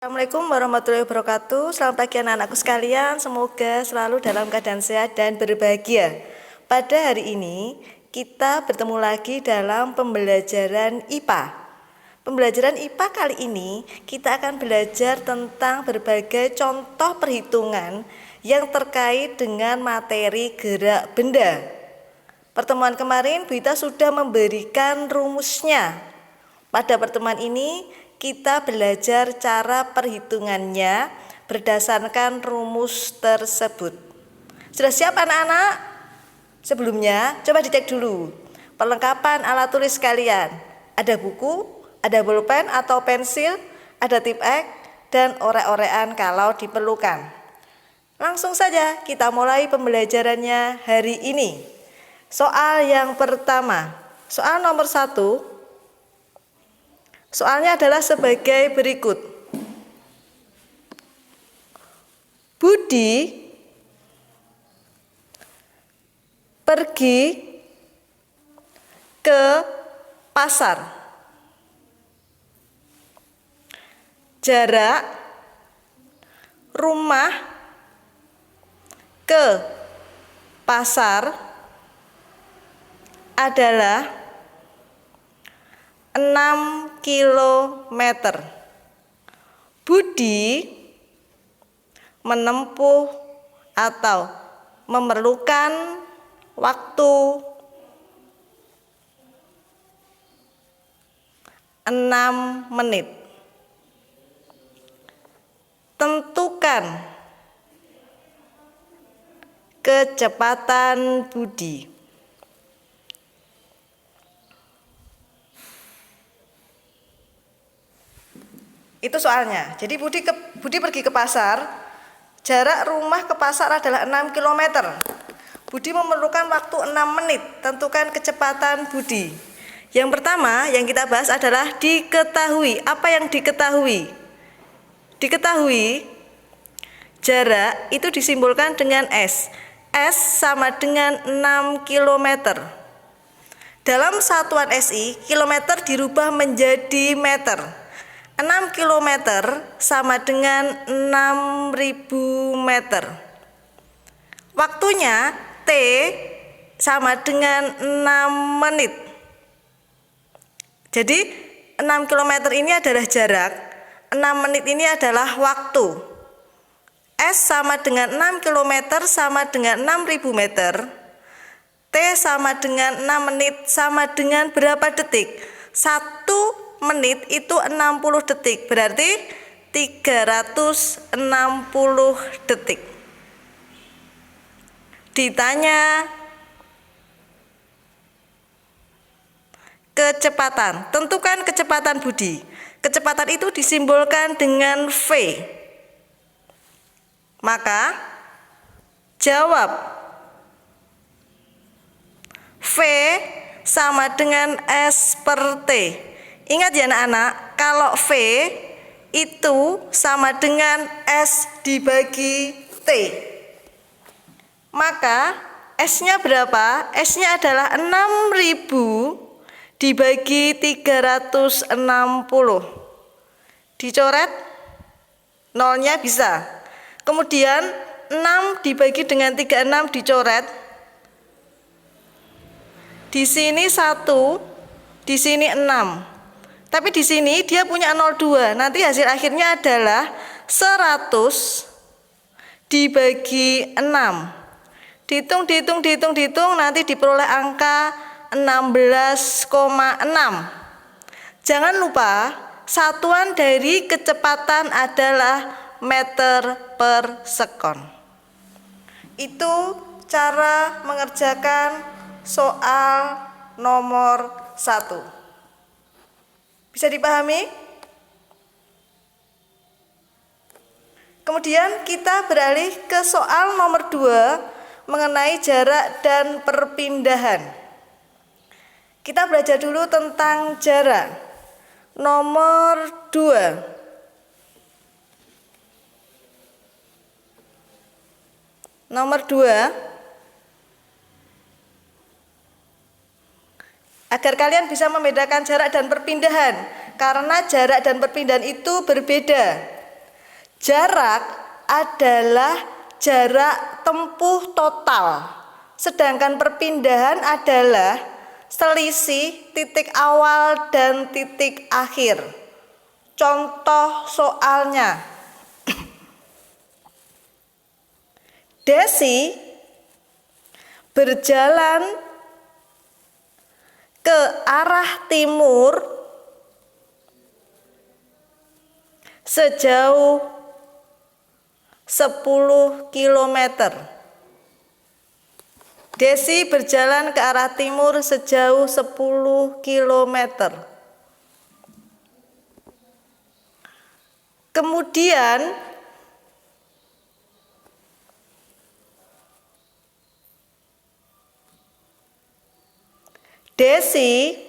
Assalamualaikum warahmatullahi wabarakatuh. Selamat pagi anak-anakku sekalian. Semoga selalu dalam keadaan sehat dan berbahagia. Pada hari ini kita bertemu lagi dalam pembelajaran IPA. Pembelajaran IPA kali ini kita akan belajar tentang berbagai contoh perhitungan yang terkait dengan materi gerak benda. Pertemuan kemarin Bu Ita sudah memberikan rumusnya. Pada pertemuan ini kita belajar cara perhitungannya berdasarkan rumus tersebut. Sudah siap anak-anak? Sebelumnya coba dicek dulu perlengkapan alat tulis kalian. Ada buku, ada bolpen atau pensil, ada tip X, dan orek-orekan kalau diperlukan. Langsung saja kita mulai pembelajarannya hari ini. Soal yang pertama, soal nomor 1. Soalnya adalah sebagai berikut. Budi pergi ke pasar. Jarak rumah ke pasar adalah 6 kilometer. Budi menempuh atau memerlukan waktu 6 menit. Tentukan kecepatan Budi. Itu soalnya. Jadi Budi pergi ke pasar. Jarak rumah ke pasar adalah 6 km. Budi memerlukan waktu 6 menit. Tentukan kecepatan Budi. Yang pertama yang kita bahas adalah diketahui. Apa yang diketahui? Diketahui jarak itu disimbolkan dengan S. S sama dengan 6 km. Dalam satuan SI, kilometer dirubah menjadi meter. 6 km sama dengan 6.000 meter. Waktunya T sama dengan 6 menit. Jadi 6 km ini adalah jarak, 6 menit ini adalah waktu. S sama dengan 6 km sama dengan 6.000 meter. T sama dengan 6 menit sama dengan berapa detik? 1 menit itu 60 detik, berarti 360 detik. Ditanya kecepatan, tentukan kecepatan Budi. Kecepatan itu disimbolkan dengan V. Maka jawab V sama dengan S per T. Ingat ya anak-anak, kalau V itu sama dengan S dibagi T. Maka S-nya berapa? S-nya adalah 6.000 dibagi 360. Dicoret, nolnya bisa. Kemudian 6 dibagi dengan 36 dicoret. Di sini 1, di sini 6. Tapi di sini dia punya 02. Nanti hasil akhirnya adalah 100 dibagi 6. Dihitung, nanti diperoleh angka 16,6. Jangan lupa, satuan dari kecepatan adalah meter per sekon. Itu cara mengerjakan soal nomor 1. Bisa dipahami? Kemudian kita beralih ke soal nomor 2 mengenai jarak dan perpindahan. Kita belajar dulu tentang jarak. Nomor 2. Nomor 2. Agar kalian bisa membedakan jarak dan perpindahan, karena jarak dan perpindahan itu berbeda. Jarak adalah jarak tempuh total, sedangkan perpindahan adalah selisih titik awal dan titik akhir. Contoh soalnya, Desi berjalan ke arah timur sejauh 10 km. Desi berjalan ke arah timur sejauh 10 km. Kemudian Desi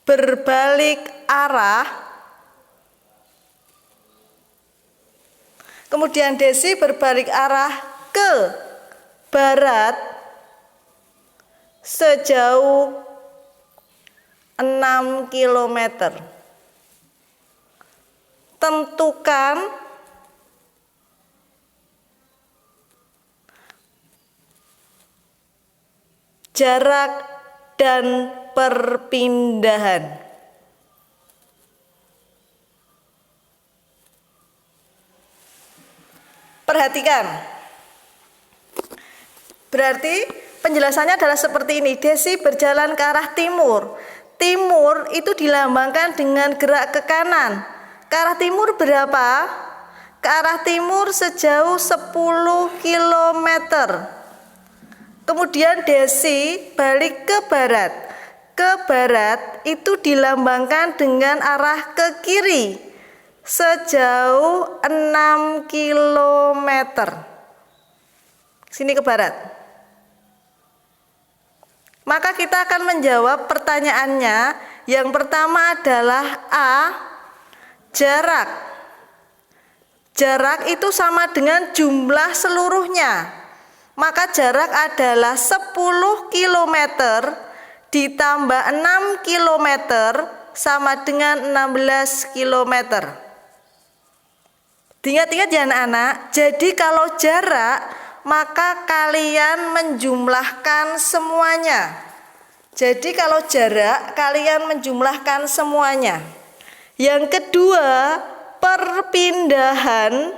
berbalik arah. Kemudian Desi berbalik arah ke barat sejauh 6 km. Tentukan jarak dan perpindahan. Perhatikan. Berarti penjelasannya adalah seperti ini. Desi berjalan ke arah timur. Timur itu dilambangkan dengan gerak ke kanan. Ke arah timur berapa? Ke arah timur sejauh 10 km. Kemudian Desi balik ke barat. Ke barat itu dilambangkan dengan arah ke kiri sejauh 6 km. Sini ke barat. Maka kita akan menjawab pertanyaannya. Yang pertama adalah A, jarak. Jarak itu sama dengan jumlah seluruhnya. Maka jarak adalah 10 km ditambah 6 km sama dengan 16 km. Ingat-ingat ya anak-anak, jadi kalau jarak maka kalian menjumlahkan semuanya. Jadi kalau jarak kalian menjumlahkan semuanya. Yang kedua, perpindahan.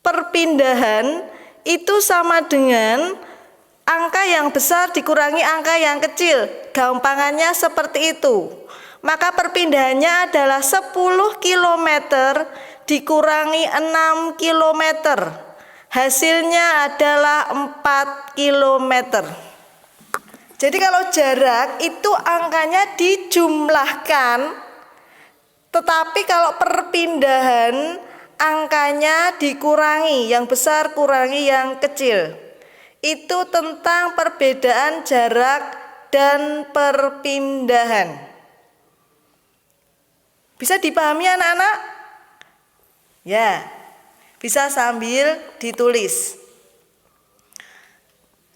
Perpindahan itu sama dengan angka yang besar dikurangi angka yang kecil. Gampangannya seperti itu. Maka perpindahannya adalah 10 km dikurangi 6 km. Hasilnya adalah 4 km. Jadi kalau jarak itu angkanya dijumlahkan, tetapi kalau perpindahan angkanya dikurangi, yang besar kurangi yang kecil. Itu tentang perbedaan jarak dan perpindahan. Bisa dipahami anak-anak? Ya, bisa sambil ditulis.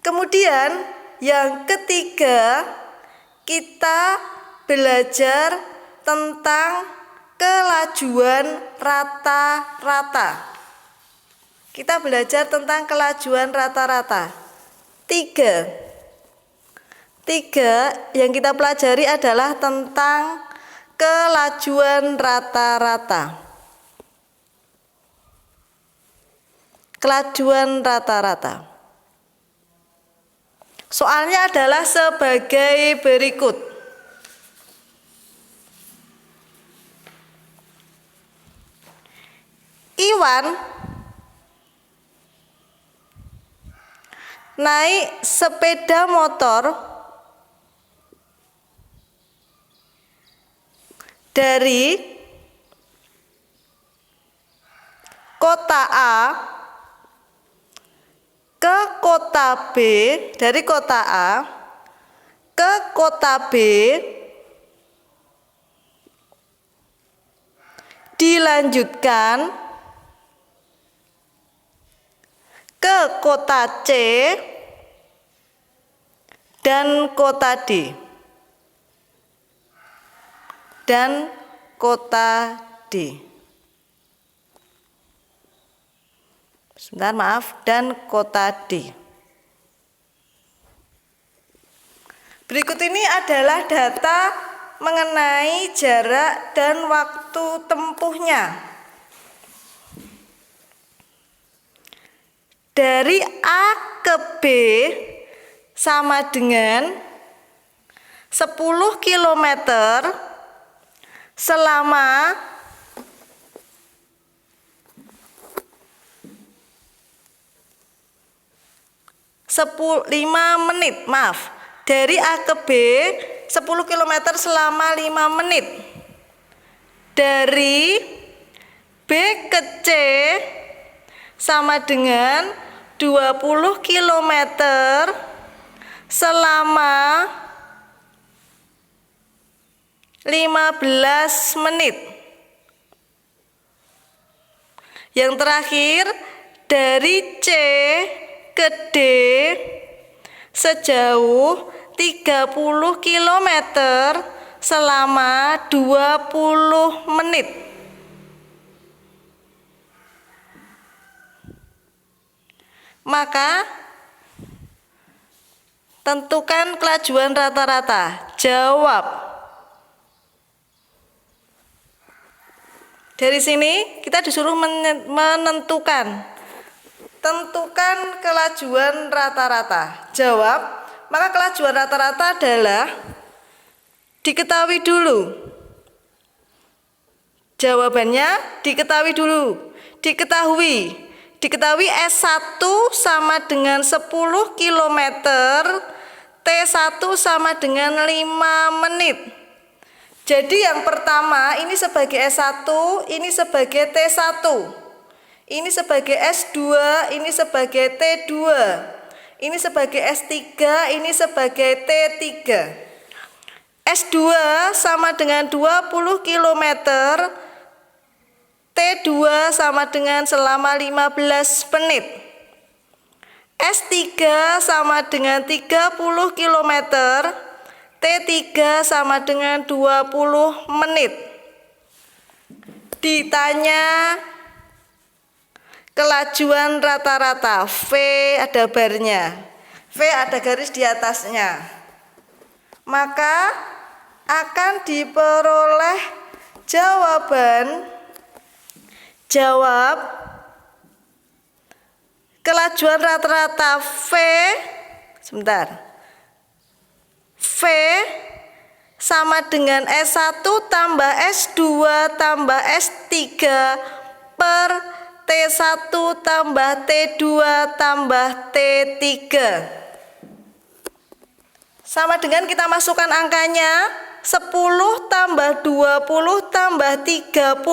Kemudian yang ketiga, kita belajar tentang kelajuan rata-rata. Kita belajar tentang kelajuan rata-rata. Tiga yang kita pelajari adalah tentang kelajuan rata-rata. Kelajuan rata-rata. Soalnya adalah sebagai berikut. Iwan naik sepeda motor dari kota A ke kota B, dari kota A ke kota B, dilanjutkan ke kota C dan kota D dan kota D. Sebentar, maaf, dan kota D. Berikut ini adalah data mengenai jarak dan waktu tempuhnya. Dari A ke B sama dengan 10 km selama 5 menit. Maaf. Dari A ke B 10 km selama 5 menit. Dari B ke C sama dengan 20 km selama 15 menit. Yang terakhir, dari C ke D sejauh 30 km selama 20 menit. Maka tentukan kelajuan rata-rata. Jawab. Dari sini kita disuruh menentukan. Tentukan kelajuan rata-rata. Jawab. Maka kelajuan rata-rata adalah diketahui dulu. Jawabannya diketahui dulu. Diketahui S1 sama dengan 10 km, T1 sama dengan 5 menit. Jadi yang pertama ini sebagai S1, ini sebagai T1. Ini sebagai S2, ini sebagai T2. Ini sebagai S3, ini sebagai T3. S2 sama dengan 20 km, T2 sama dengan selama 15 menit. S3 sama dengan 30 km, T3 sama dengan 20 menit. Ditanya kelajuan rata-rata, V ada barnya, V ada garis di atasnya. Maka akan diperoleh jawab kelajuan rata-rata V sama dengan S1 tambah S2 tambah S3 per T1 tambah T2 tambah T3. Sama dengan kita masukkan angkanya 10 tambah 20 tambah 30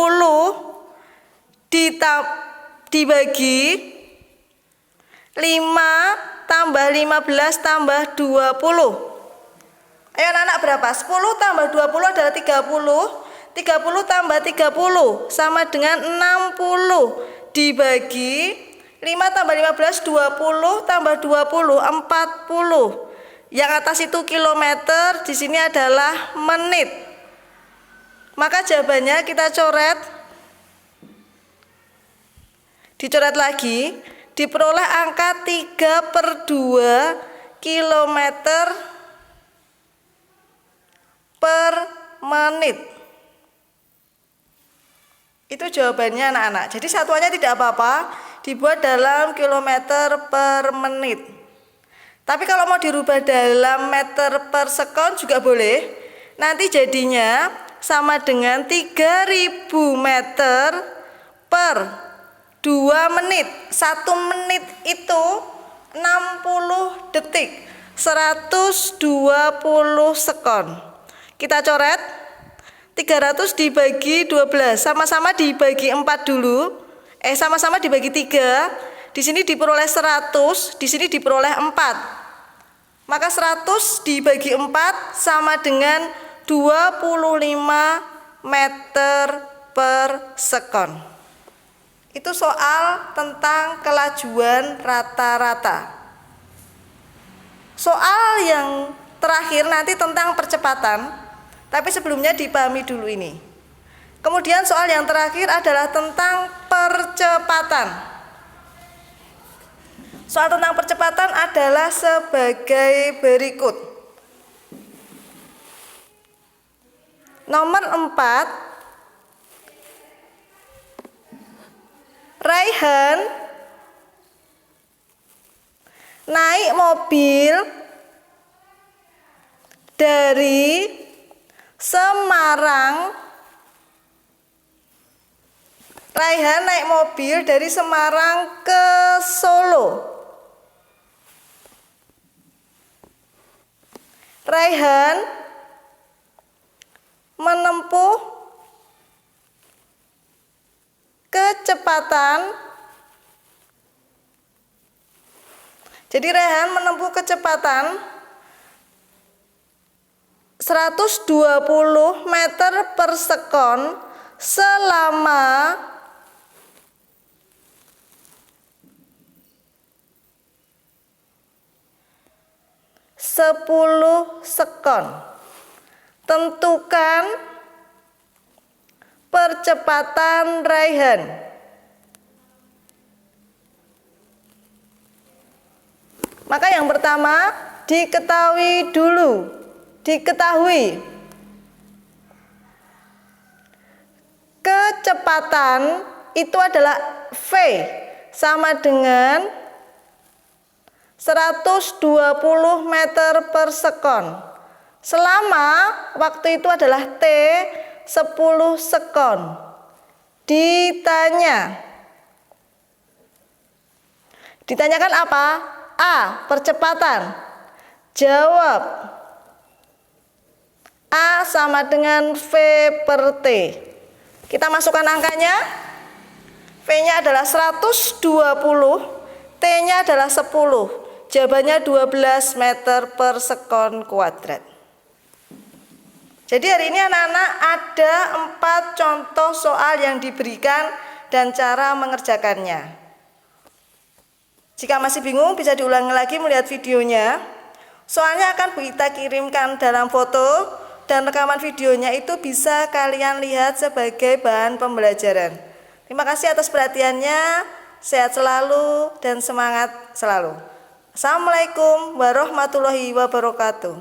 dibagi 5 tambah 15 tambah 20. Ayo anak-anak berapa? 10 tambah 20 adalah 30. 30 tambah 30 sama dengan 60 dibagi 5 tambah 15 20 tambah 20 40. Yang atas itu kilometer, di sini adalah menit. Maka jawabannya kita coret. Dicoret lagi, diperoleh angka 3/2 kilometer per menit. Itu jawabannya anak-anak. Jadi satuannya tidak apa-apa, dibuat dalam kilometer per menit. Tapi kalau mau dirubah dalam meter per sekon juga boleh. Nanti jadinya sama dengan 3000 meter per 2 menit. 1 menit itu 60 detik, 120 sekon. Kita coret. 300 dibagi 12, sama-sama dibagi 4 dulu. Sama-sama dibagi 3. Di sini diperoleh 100, di sini diperoleh 4. Maka 100 dibagi 4 sama dengan 25 meter per sekon. Itu soal tentang kelajuan rata-rata. Soal yang terakhir nanti tentang percepatan. Tapi sebelumnya dipahami dulu ini. Kemudian soal yang terakhir adalah tentang percepatan. Soal tentang percepatan adalah sebagai berikut. Nomor 4, Raihan naik mobil dari Semarang. Raihan naik mobil dari Semarang ke Solo. Raihan menempuh kecepatan. Jadi Raihan menempuh kecepatan 120 meter per sekon selama 10 sekon. Tentukan percepatan Raihan. Maka yang pertama diketahui kecepatan itu adalah V sama dengan 120 meter per sekon. Selama waktu itu adalah T 10 sekon. Ditanyakan apa? A. Percepatan. Jawab. A sama dengan V per T. Kita masukkan angkanya. V-nya adalah 120, T-nya adalah 10. Jawabannya 12 meter per sekon kuadrat. Jadi hari ini anak-anak ada 4 contoh soal yang diberikan dan cara mengerjakannya. Jika masih bingung bisa diulangi lagi melihat videonya. Soalnya akan kita kirimkan dalam foto dan rekaman videonya itu bisa kalian lihat sebagai bahan pembelajaran. Terima kasih atas perhatiannya. Sehat selalu dan semangat selalu. Assalamualaikum warahmatullahi wabarakatuh.